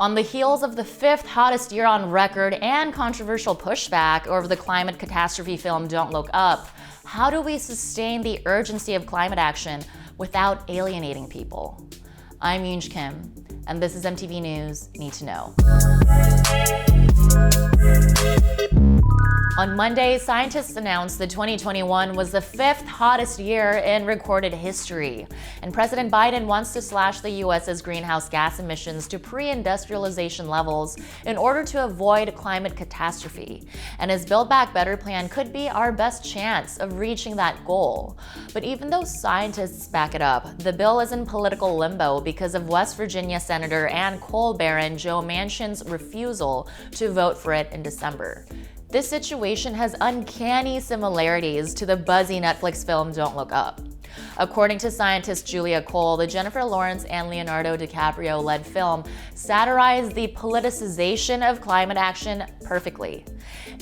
On the heels of the 5th hottest year on record and controversial pushback over the climate catastrophe film Don't Look Up, how do we sustain the urgency of climate action without alienating people? I'm Yoonj Kim, and this is MTV News Need to Know. On Monday, scientists announced that 2021 was the 5th hottest year in recorded history, and President Biden wants to slash the U.S.'s greenhouse gas emissions to pre-industrialization levels in order to avoid climate catastrophe. And his Build Back Better plan could be our best chance of reaching that goal. But even though scientists back it up, the bill is in political limbo because of West Virginia Senator and coal baron Joe Manchin's refusal to vote for it in December. This situation has uncanny similarities to the buzzy Netflix film Don't Look Up. According to scientist Julia Cole, the Jennifer Lawrence and Leonardo DiCaprio-led film satirized the politicization of climate action perfectly.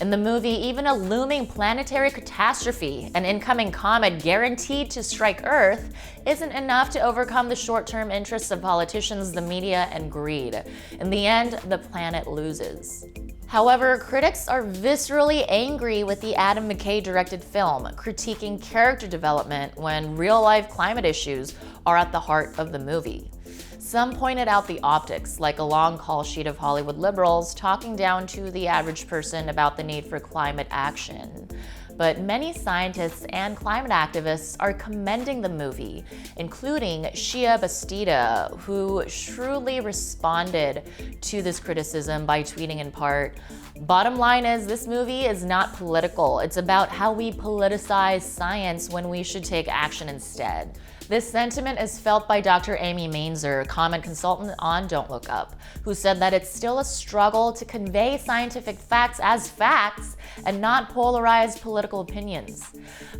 In the movie, even a looming planetary catastrophe, an incoming comet guaranteed to strike Earth, isn't enough to overcome the short-term interests of politicians, the media, and greed. In the end, the planet loses. However, critics are viscerally angry with the Adam McKay-directed film, critiquing character development when real-life climate issues are at the heart of the movie. Some pointed out the optics, like a long call sheet of Hollywood liberals talking down to the average person about the need for climate action. But many scientists and climate activists are commending the movie, including Shia Bastida, who shrewdly responded to this criticism by tweeting in part, "Bottom line is, this movie is not political. It's about how we politicize science when we should take action instead." This sentiment is felt by Dr. Amy Mainzer, comment consultant on Don't Look Up, who said that it's still a struggle to convey scientific facts as facts and not polarized political opinions.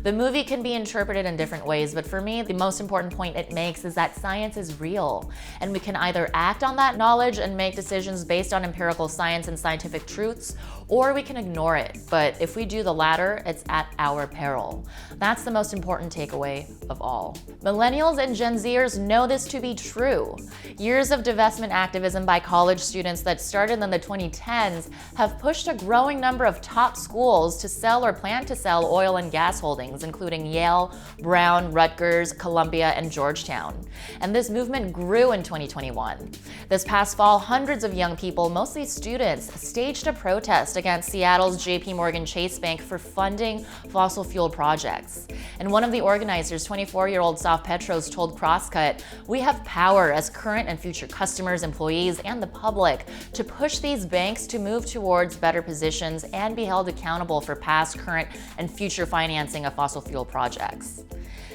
The movie can be interpreted in different ways, but for me, the most important point it makes is that science is real, and we can either act on that knowledge and make decisions based on empirical science and scientific truths, or we can ignore it. But if we do the latter, it's at our peril. That's the most important takeaway of all. Millennials and Gen Zers know this to be true. Years of divestment activism by college students that started in the 2010s have pushed a growing number of top schools to sell or plan to sell oil and gas holdings, including Yale, Brown, Rutgers, Columbia, and Georgetown. And this movement grew in 2021. This past fall, hundreds of young people, mostly students, staged a protest against Seattle's JP Morgan Chase Bank for funding fossil fuel projects. And one of the organizers, 24-year-old South Petros, told Crosscut, "We have power as current and future customers, employees, and the public to push these banks to move towards better positions and be held accountable for past, current, and future financing of fossil fuel projects."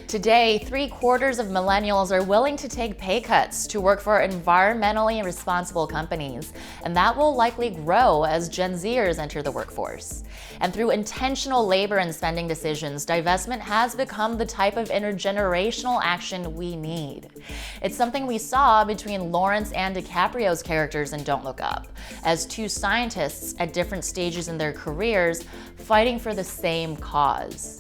Today, 3/4 of millennials are willing to take pay cuts to work for environmentally responsible companies, and that will likely grow as Gen Zers enter the workforce. And through intentional labor and spending decisions, divestment has become the type of intergenerational action we need. It's something we saw between Lawrence and DiCaprio's characters in Don't Look Up, as two scientists at different stages in their careers fighting for the same cause.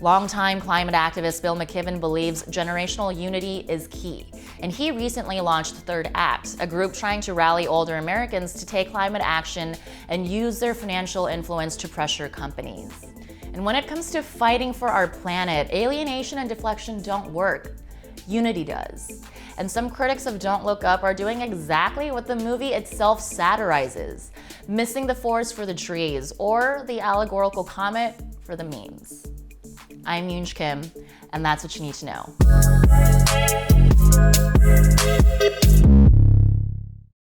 Longtime climate activist Bill McKibben believes generational unity is key, and he recently launched Third Act, a group trying to rally older Americans to take climate action and use their financial influence to pressure companies. And when it comes to fighting for our planet, alienation and deflection don't work. Unity does. And some critics of Don't Look Up are doing exactly what the movie itself satirizes, missing the forest for the trees, or the allegorical comet for the memes. I'm Yoonj Kim, and that's what you need to know.